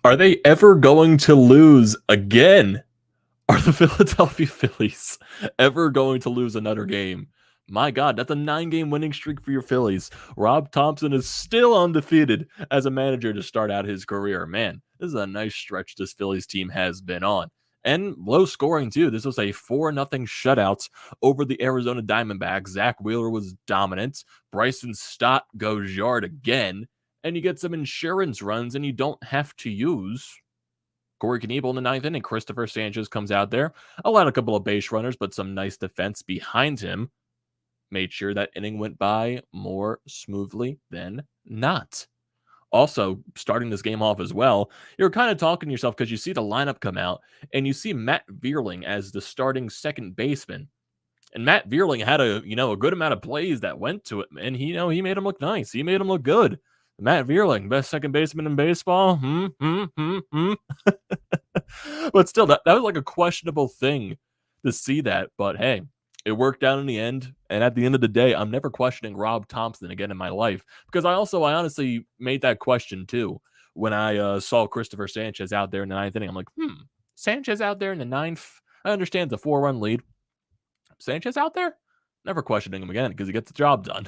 Are they ever going to lose again? Are the Philadelphia Phillies ever going to lose another game? My God, that's a 9-game winning streak for your Phillies. Rob Thompson is still undefeated as a manager to start out his career. Man, this is a nice stretch this Phillies team has been on. And low scoring, too. This was a 4-0 shutout over the Arizona Diamondbacks. Zack Wheeler was dominant. Bryson Stott goes yard again. And you get some insurance runs, and you don't have to use Corey Knebel in the ninth inning. Christopher Sanchez comes out there, allowed a couple of base runners, but some nice defense behind him. Made sure that inning went by more smoothly than not. Also, starting this game off as well, you're kind of talking to yourself because you see the lineup come out and you see Matt Vierling as the starting second baseman. And Matt Vierling had a good amount of plays that went to it, and he made him look nice. He made him look good. Matt Vierling, best second baseman in baseball. But still, that was like a questionable thing to see that. But hey, it worked out in the end. And at the end of the day, I'm never questioning Rob Thompson again in my life, because I honestly made that question too when I saw Christopher Sanchez out there in the ninth inning. I'm like, Sanchez out there in the ninth. I understand the 4-run lead. Sanchez out there? Never questioning him again because he gets the job done.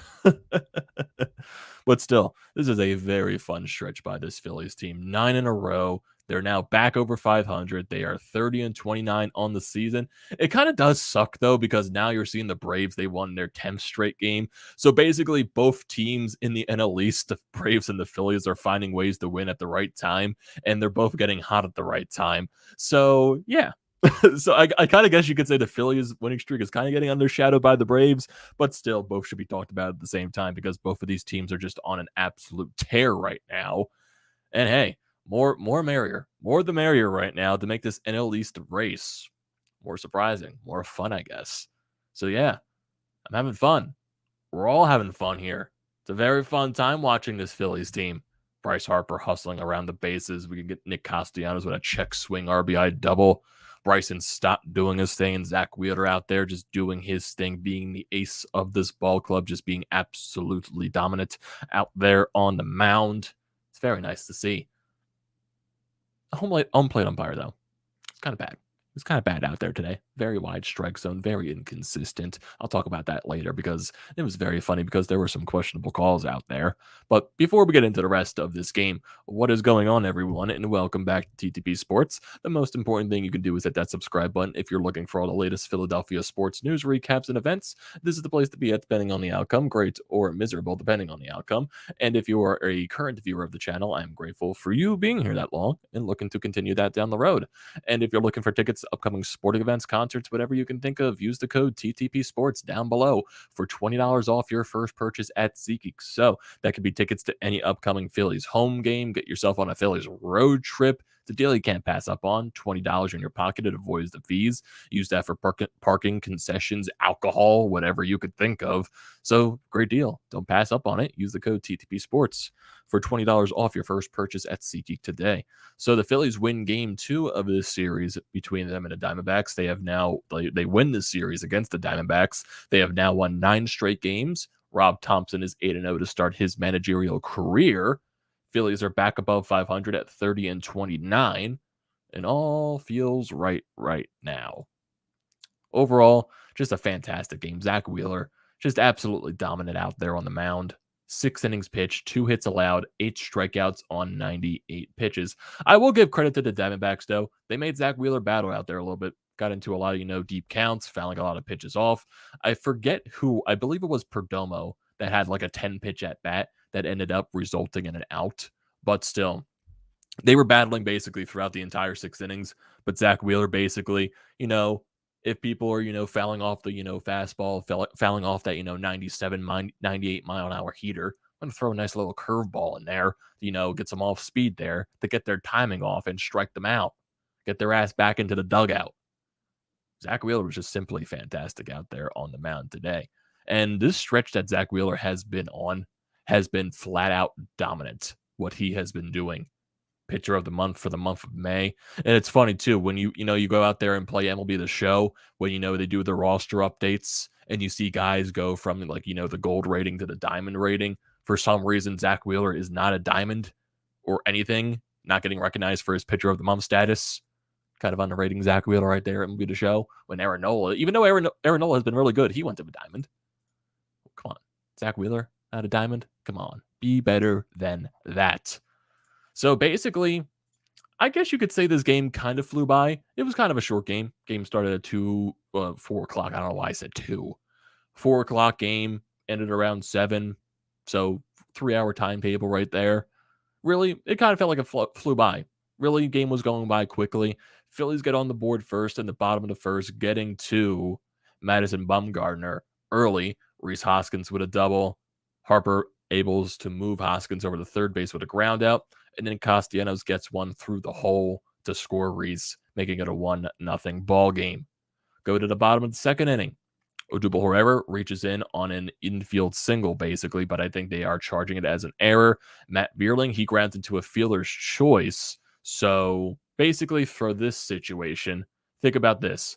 But still, this is a very fun stretch by this Phillies team. 9 in a row. They're now back over 500. They are 30-29 on the season. It kind of does suck, though, because now you're seeing the Braves. They won their 10th straight game. So basically, both teams in the NL East, the Braves and the Phillies, are finding ways to win at the right time, and they're both getting hot at the right time. So, yeah. So I kind of guess you could say the Phillies winning streak is kind of getting undershadowed by the Braves, but still both should be talked about at the same time because both of these teams are just on an absolute tear right now. And hey, more merrier, more the merrier right now to make this NL East race more surprising, more fun, I guess. So yeah, I'm having fun. We're all having fun here. It's a very fun time watching this Phillies team. Bryce Harper hustling around the bases. We can get Nick Castellanos with a check swing RBI double. Bryson Stott doing his thing, and Zack Wheeler out there just doing his thing, being the ace of this ball club, just being absolutely dominant out there on the mound. It's very nice to see. Home plate umpire, though, it's kind of bad. It's kind of bad out there today. Very wide strike zone, very inconsistent. I'll talk about that later because it was very funny because there were some questionable calls out there. But before we get into the rest of this game, what is going on, everyone? And welcome back to TTP Sports. The most important thing you can do is hit that subscribe button if you're looking for all the latest Philadelphia sports news, recaps, and events. This is the place to be at, depending on the outcome, great or miserable, depending on the outcome. And if you are a current viewer of the channel, I'm grateful for you being here that long and looking to continue that down the road. And if you're looking for tickets to upcoming sporting events, concerts, whatever you can think of, use the code TTP Sports down below for $20 off your first purchase at SeatGeek. So that could be tickets to any upcoming Phillies home game. Get yourself on a Phillies road trip. It's a deal you can't pass up on. $20 in your pocket. It avoids the fees. Use that for parking, concessions, alcohol, whatever you could think of. So great deal. Don't pass up on it. Use the code TTP Sports for $20 off your first purchase at SeatGeek today. So the Phillies win game 2 of this series between them and the Diamondbacks. They win this series against the Diamondbacks. They have now won 9 straight games. Rob Thompson is 8-0 to start his managerial career. Phillies are back above 500 at 30-29, and all feels right now. Overall, just a fantastic game. Zack Wheeler, just absolutely dominant out there on the mound. 6 innings pitched, 2 hits allowed, 8 strikeouts on 98 pitches. I will give credit to the Diamondbacks, though. They made Zack Wheeler battle out there a little bit. Got into a lot of, deep counts, fouling a lot of pitches off. I forget who, I believe it was Perdomo that had like a 10-pitch at bat that ended up resulting in an out. But still, they were battling basically throughout the entire 6 innings. But Zack Wheeler basically, if people are, fouling off the, fastball, fouling off that, 97, 98 mile an hour heater, I'm going to throw a nice little curveball in there, get some off speed there to get their timing off and strike them out, get their ass back into the dugout. Zack Wheeler was just simply fantastic out there on the mound today. And this stretch that Zack Wheeler has been on has been flat out dominant, what he has been doing. Pitcher of the month for the month of May. And it's funny too, when you go out there and play MLB The Show, when they do the roster updates and you see guys go from the gold rating to the diamond rating. For some reason, Zack Wheeler is not a diamond or anything. not getting recognized for his pitcher of the month status. Kind of underrating Zack Wheeler right there and be the show. When Aaron Nola, even though Aaron Nola has been really good, he went to a diamond. Come on. Zack Wheeler at a diamond? Come on. Be better than that. So basically, I guess you could say this game kind of flew by. It was kind of a short game. Game started at 4 o'clock. I don't know why I said 2. 4 o'clock game, ended around 7. So 3-hour timetable right there. Really, it kind of felt like it flew by. Really, game was going by quickly. Phillies get on the board first in the bottom of the first, getting to Madison Bumgarner early. Rhys Hoskins with a double. Harper able to move Hoskins over the third base with a ground out. And then Castellanos gets one through the hole to score Rhys, making it a 1-0 ball game. Go to the bottom of the second inning. Odubel Herrera reaches in on an infield single, basically, but I think they are charging it as an error. Matt Vierling, he grounds into a fielder's choice. So basically, for this situation, think about this.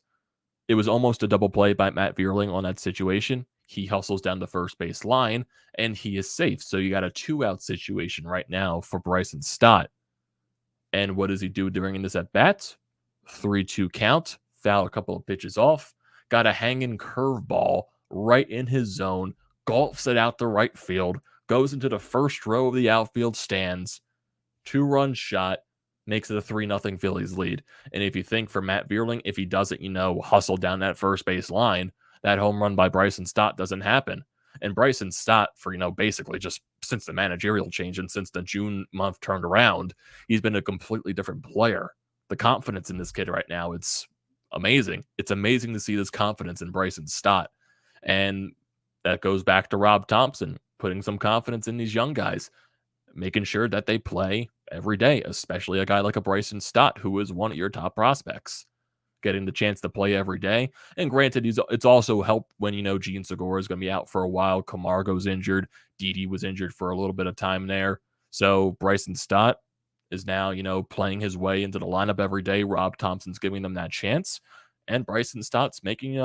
It was almost a double play by Matt Vierling on that situation. He hustles down the first base line, and he is safe. So you got a 2-out situation right now for Bryson Stott. And what does he do during this at-bat? 3-2 count, foul a couple of pitches off, got a hanging curveball right in his zone, golfs it out to right field, goes into the first row of the outfield stands, 2-run shot, makes it a 3-0 Phillies lead. And if you think for Matt Vierling, if he doesn't, hustle down that first base line, that home run by Bryson Stott doesn't happen. And Bryson Stott, for, basically just since the managerial change and since the June month turned around, he's been a completely different player. The confidence in this kid right now, it's amazing. It's amazing to see this confidence in Bryson Stott. And that goes back to Rob Thompson, putting some confidence in these young guys, making sure that they play every day, especially a guy like a Bryson Stott, who is one of your top prospects, getting the chance to play every day. And granted, it's also helped when, Gene Segura is going to be out for a while. Camargo's injured. Didi was injured for a little bit of time there. So Bryson Stott is now, playing his way into the lineup every day. Rob Thompson's giving them that chance. And Bryson Stott's making,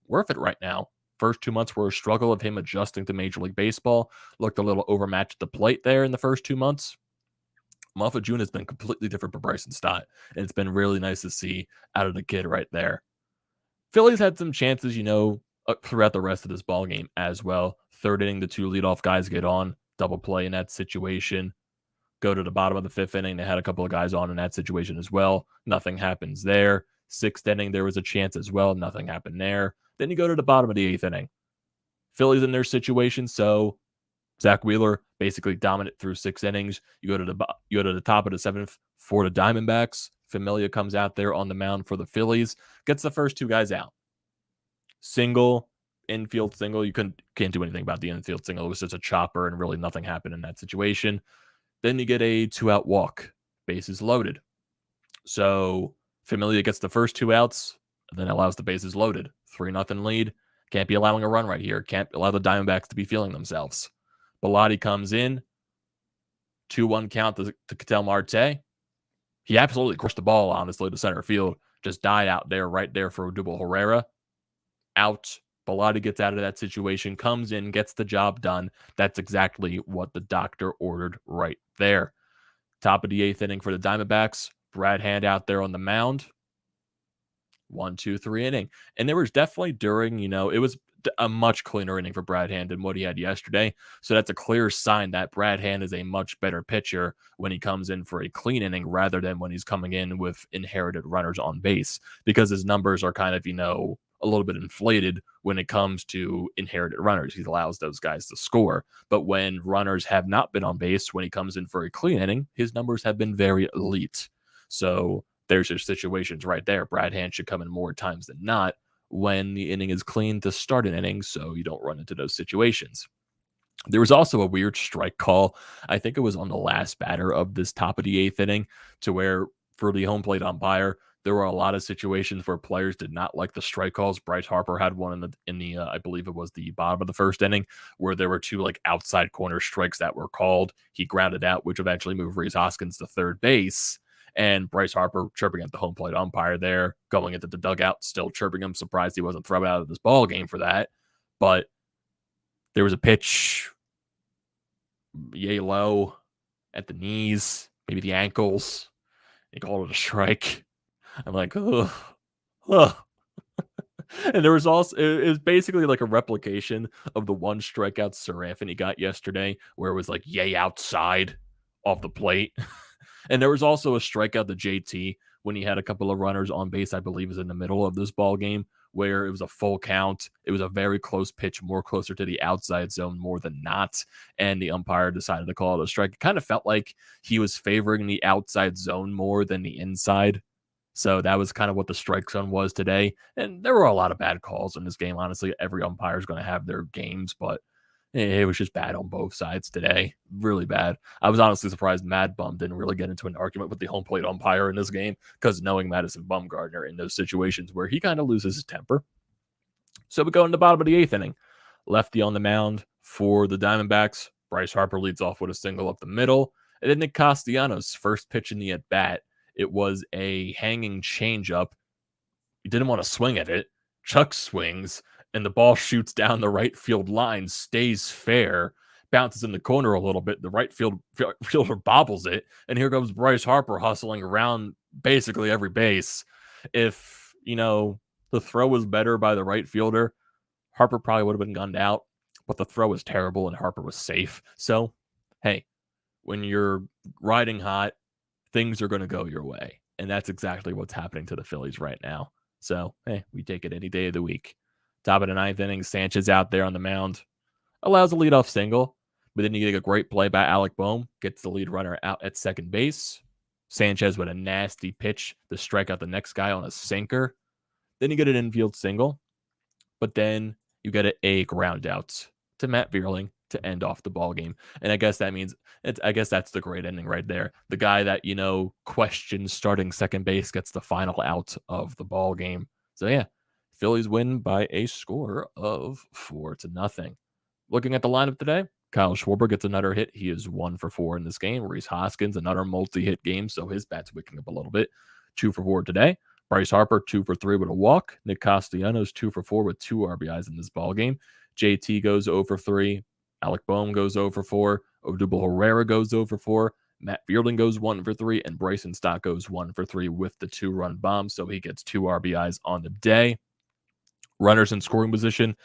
worth it right now. First 2 months were a struggle of him adjusting to Major League Baseball. Looked a little overmatched at the plate there in the first 2 months. Month of June has been completely different for Bryson Stott, and it's been really nice to see out of the kid right there. Phillies had some chances, throughout the rest of this ball game as well. Third inning, the 2 leadoff guys get on, double play in that situation. Go to the bottom of the 5th inning, they had a couple of guys on in that situation as well. Nothing happens there. 6th inning, there was a chance as well. Nothing happened there. Then you go to the bottom of the 8th inning. Phillies in their situation, so Zack Wheeler basically dominant through 6 innings. You go to the top of the 7th for the Diamondbacks. Familia comes out there on the mound for the Phillies, gets the first 2 guys out. Single, infield single. You can't do anything about the infield single. It was just a chopper, and really nothing happened in that situation. Then you get a 2-out walk, bases loaded. So Familia gets the first 2 outs, and then allows the bases loaded. 3-0 lead. Can't be allowing a run right here. Can't allow the Diamondbacks to be feeling themselves. Bilotti comes in, 2-1 count to Ketel Marte. He absolutely crushed the ball, honestly, to center field. Just died out there, right there for Odubel Herrera. Out. Bilotti gets out of that situation, comes in, gets the job done. That's exactly what the doctor ordered right there. Top of the 8th inning for the Diamondbacks. Brad Hand out there on the mound. 1, 2, 3 inning. And there was definitely during, it was a much cleaner inning for Brad Hand than what he had yesterday. So that's a clear sign that Brad Hand is a much better pitcher when he comes in for a clean inning rather than when he's coming in with inherited runners on base, because his numbers are kind of, a little bit inflated when it comes to inherited runners. He allows those guys to score. But when runners have not been on base, when he comes in for a clean inning, his numbers have been very elite. So there's your situations right there. Brad Hand should come in more times than not when the inning is clean to start an inning, so you don't run into those situations. There was also a weird strike call. I think it was on the last batter of this top of the 8th inning, to where for the home plate umpire, there were a lot of situations where players did not like the strike calls. Bryce Harper had one in the I believe it was the bottom of the 1st inning, where there were 2 outside corner strikes that were called. He grounded out, which eventually moved Rhys Hoskins to third base. And Bryce Harper chirping at the home plate umpire there, going into the dugout, still chirping him. Surprised he wasn't thrown out of this ball game for that. But there was a pitch, yay low at the knees. maybe the ankles. He called it a strike. I'm like, ugh, ugh. And there was also it was basically like a replication of the one strikeout Seraphini got yesterday, where it was like yay outside off the plate. And there was also a strikeout to JT when he had a couple of runners on base, I believe is in the middle of this ball game, where it was a full count. It was a very close pitch, more closer to the outside zone more than not. And the umpire decided to call it a strike. It kind of felt like he was favoring the outside zone more than the inside. So that was kind of what the strike zone was today. And there were a lot of bad calls in this game. Honestly, every umpire is going to have their games, but it was just bad on both sides today. Really bad. I was honestly surprised Mad Bum didn't really get into an argument with the home plate umpire in this game, because knowing Madison Bumgarner in those situations where he kind of loses his temper. So we go in the bottom of the eighth inning. Lefty on the mound for the Diamondbacks. Bryce Harper leads off with a single up the middle. And then Nick Castellanos, first pitch in the at-bat. It was a hanging changeup. He didn't want to swing at it. Chuck swings, and the ball shoots down the right field line, stays fair, bounces in the corner a little bit. The right fielder bobbles it, and here comes Bryce Harper hustling around basically every base. If, the throw was better by the right fielder, Harper probably would have been gunned out, but the throw was terrible, and Harper was safe. So, hey, when you're riding hot, things are going to go your way. And that's exactly what's happening to the Phillies right now. So, hey, we take it any day of the week. Top of the ninth inning, Sanchez out there on the mound. Allows a leadoff single, but then you get a great play by Alec Boehm. Gets the lead runner out at second base. Sanchez with a nasty pitch to strike out the next guy on a sinker. Then you get an infield single, but then you get a ground out to Matt Vierling to end off the ball game. And I guess that means I guess that's the great ending right there. The guy that, questions starting second base gets the final out of the ball game. So yeah, Phillies win by a score of 4-0. Looking at the lineup today, Kyle Schwarber gets another hit. He is 1 for 4 in this game. Rhys Hoskins, another multi-hit game, so his bat's waking up a little bit. 2 for 4 today. Bryce Harper, 2 for 3 with a walk. Nick Castellanos, 2 for 4 with 2 RBIs in this ball game. JT goes 0 for 3. Alec Boehm goes 0 for 4. Odubel Herrera goes 0 for 4. Matt Vierling goes 1 for 3. And Bryson Stott goes 1 for 3 with the 2-run bomb. So he gets 2 RBIs on the day. Runners in scoring position,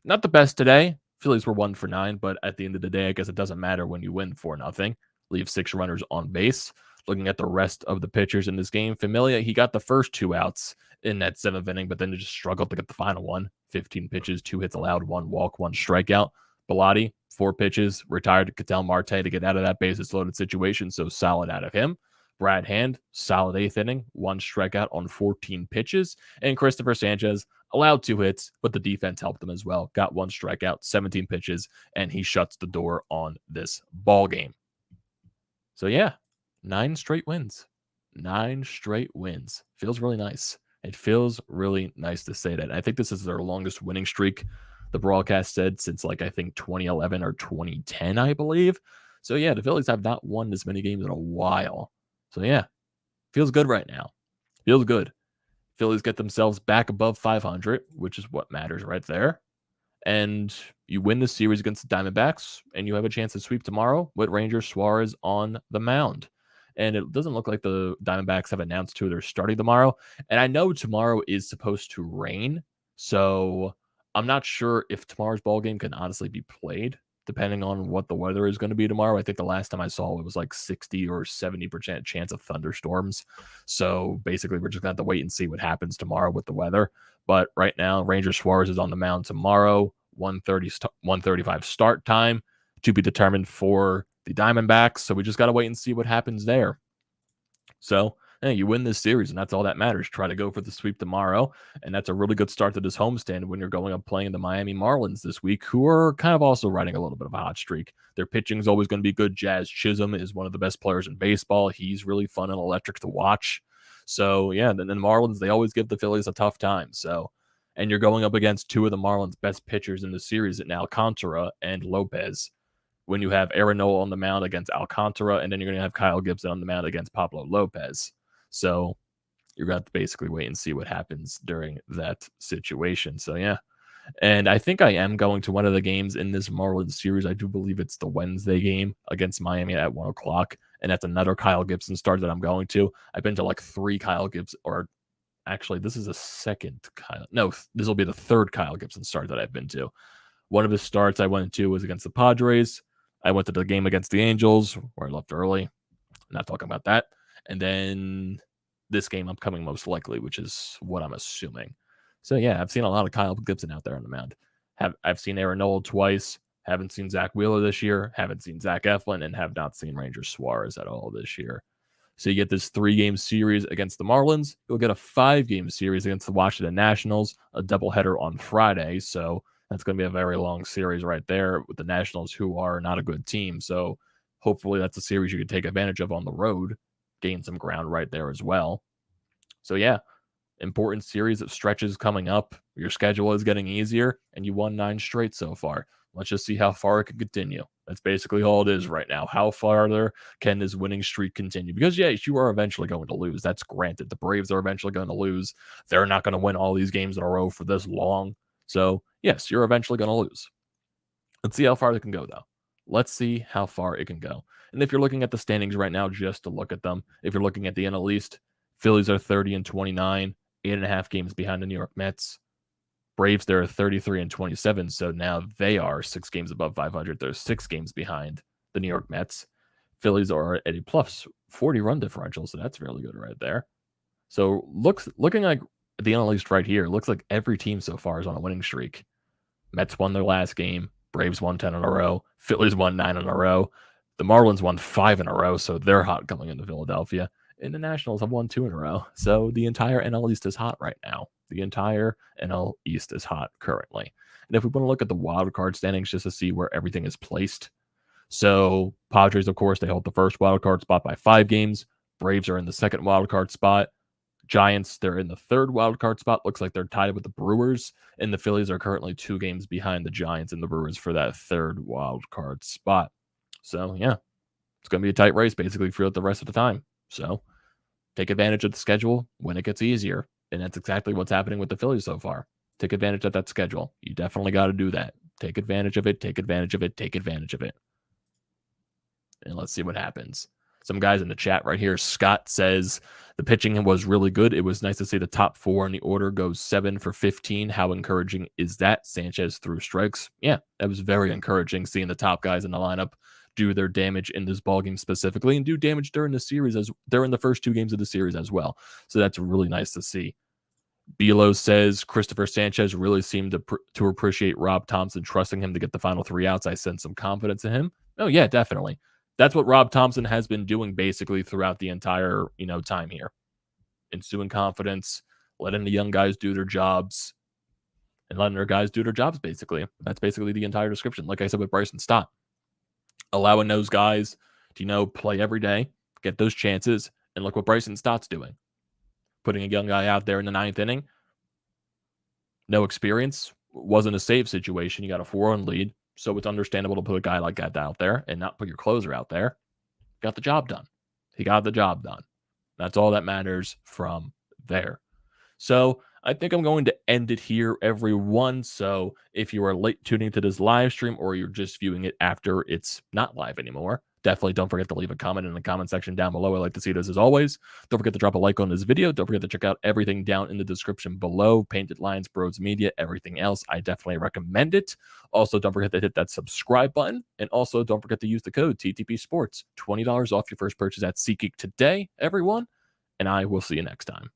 not the best today. Phillies were 1 for 9, but at the end of the day, I guess it doesn't matter when you win 4-0. Leave 6 runners on base. Looking at the rest of the pitchers in this game, Familia, he got the first 2 outs in that 7th inning, but then just struggled to get the final one. 15 pitches, 2 hits allowed, 1 walk, 1 strikeout. Bilotti, 4 pitches, retired to Ketel Marte to get out of that bases loaded situation, so solid out of him. Brad Hand, solid 8th inning, 1 strikeout on 14 pitches. And Christopher Sanchez allowed 2 hits, but the defense helped him as well. Got 1 strikeout, 17 pitches, and he shuts the door on this ball game. So yeah, 9 straight wins. 9 straight wins. Feels really nice. It feels really nice to say that. I think this is their longest winning streak, the broadcast said, since I think 2011 or 2010, I believe. So yeah, the Phillies have not won this many games in a while. So yeah, feels good right now. Feels good. Phillies get themselves back above 500, which is what matters right there. And you win the series against the Diamondbacks, and you have a chance to sweep tomorrow with Ranger Suarez on the mound. And it doesn't look like the Diamondbacks have announced who they're starting tomorrow. And I know tomorrow is supposed to rain, so I'm not sure if tomorrow's ball game can honestly be played, depending on what the weather is going to be tomorrow. I think the last time I saw it was like 60 or 70% chance of thunderstorms. So basically, we're just going to have to wait and see what happens tomorrow with the weather. But right now, Ranger Suarez is on the mound tomorrow, 1:35 start time, to be determined for the Diamondbacks. So we just got to wait and see what happens there. So hey, you win this series, and that's all that matters. Try to go for the sweep tomorrow, and that's a really good start to this homestand when you're going up playing the Miami Marlins this week, who are kind of also riding a little bit of a hot streak. Their pitching is always going to be good. Jazz Chisholm is one of the best players in baseball. He's really fun and electric to watch. So yeah, then the Marlins, they always give the Phillies a tough time. So, and you're going up against 2 of the Marlins' best pitchers in the series in Alcantara and Lopez. When you have Aaron Nola on the mound against Alcantara, and then you're going to have Kyle Gibson on the mound against Pablo Lopez. So you're going to have to basically wait and see what happens during that situation. So yeah. And I think I am going to one of the games in this Marlins series. I do believe it's the Wednesday game against Miami at 1 o'clock. and that's another Kyle Gibson start that I'm going to. I've been to like 3 Kyle Gibson, or actually, this is a second Kyle. No, this will be the third Kyle Gibson start that I've been to. One of his starts I went to was against the Padres. I went to the game against the Angels, where I left early. Not talking about that. And then this game upcoming most likely, which is what I'm assuming. So yeah, I've seen a lot of Kyle Gibson out there on the mound. I've seen Aaron Nola twice. Haven't seen Zack Wheeler this year. Haven't seen Zach Eflin, and have not seen Ranger Suarez at all this year. So you get this 3-game series against the Marlins. You'll get a 5-game series against the Washington Nationals, a doubleheader on Friday. So that's going to be a very long series right there with the Nationals, who are not a good team. So hopefully that's a series you can take advantage of on the road, gain some ground right there as well. So yeah, important series of stretches coming up. Your schedule is getting easier, and you won 9 straight so far. Let's just see how far it can continue. That's basically all it is right now. How farther can this winning streak continue? Because, yeah, you are eventually going to lose. That's granted. The Braves are eventually going to lose. They're not going to win all these games in a row for this long. So, yes, you're eventually going to lose. Let's see how far they can go, though. Let's see how far it can go. And if you're looking at the standings right now, just to look at them, if you're looking at the NL East, Phillies are 30-29, 8.5 games behind the New York Mets. Braves, they're 33-27, so now they are 6 games above 500. They're 6 games behind the New York Mets. Phillies are at a plus 40 run differential, so that's really good right there. So looking like the NL East right here, looks like every team so far is on a winning streak. Mets won their last game. Braves won 10 in a row. Phillies won 9 in a row. The Marlins won 5 in a row, so they're hot coming into Philadelphia. And the Nationals have won 2 in a row. So the entire NL East is hot right now. The entire NL East is hot currently. And if we want to look at the wild card standings just to see where everything is placed. So Padres, of course, they hold the first wild card spot by 5 games. Braves are in the second wild card spot. Giants, they're in the third wild card spot. Looks like they're tied with the Brewers. And the Phillies are currently 2 games behind the Giants and the Brewers for that third wild card spot. So, yeah, it's going to be a tight race basically throughout the rest of the time. So take advantage of the schedule when it gets easier. And that's exactly what's happening with the Phillies so far. Take advantage of that schedule. You definitely got to do that. Take advantage of it. Take advantage of it. Take advantage of it. And let's see what happens. Some guys in the chat right here. Scott says the pitching was really good. It was nice to see the top 4 in the order go 7 for 15. How encouraging is that? Sanchez threw strikes. Yeah, that was very encouraging seeing the top guys in the lineup do their damage in this ballgame specifically and do damage during the series as during the first 2 games of the series as well. So that's really nice to see. Bilo says Christopher Sanchez really seemed to appreciate Rob Thompson trusting him to get the final 3 outs. I sense some confidence in him. Oh yeah, definitely. That's what Rob Thompson has been doing basically throughout the entire, time here. Ensuing confidence, letting the young guys do their jobs, and letting their guys do their jobs basically. That's basically the entire description. Like I said with Bryson Stott. Allowing those guys to, play every day, get those chances, and look what Bryson Stott's doing. Putting a young guy out there in the 9th inning, no experience, wasn't a save situation. You got a 4-run lead, so it's understandable to put a guy like that out there and not put your closer out there. Got the job done. He got the job done. That's all that matters from there. So I think I'm going to end it here, everyone. So if you are late tuning to this live stream or you're just viewing it after it's not live anymore, definitely don't forget to leave a comment in the comment section down below. I like to see those as always. Don't forget to drop a like on this video. Don't forget to check out everything down in the description below. Painted Lines, BrodesMedia, everything else. I definitely recommend it. Also, don't forget to hit that subscribe button. And also, don't forget to use the code TTPSPORTS. $20 off your first purchase at SEATGEEK today, everyone. And I will see you next time.